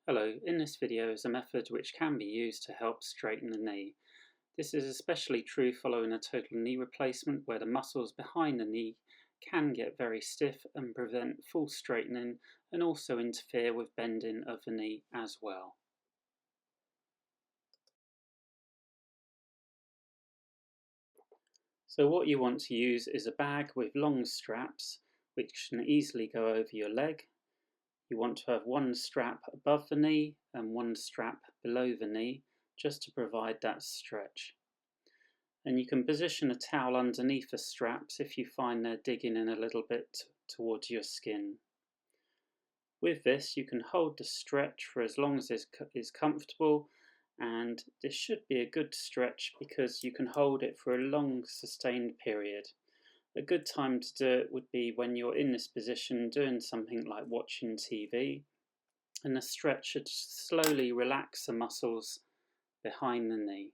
Hello, in this video is a method which can be used to help straighten the knee. This is especially true following a total knee replacement where the muscles behind the knee can get very stiff and prevent full straightening and also interfere with bending of the knee as well. So what you want to use is a bag with long straps which can easily go over your leg. You want to have one strap above the knee and one strap below the knee just to provide that stretch. And you can position a towel underneath the straps if you find they're digging in a little bit towards your skin. With this you can hold the stretch for as long as is comfortable, and this should be a good stretch because you can hold it for a long sustained period. A good time to do it would be when you're in this position doing something like watching TV, and the stretch should slowly relax the muscles behind the knee.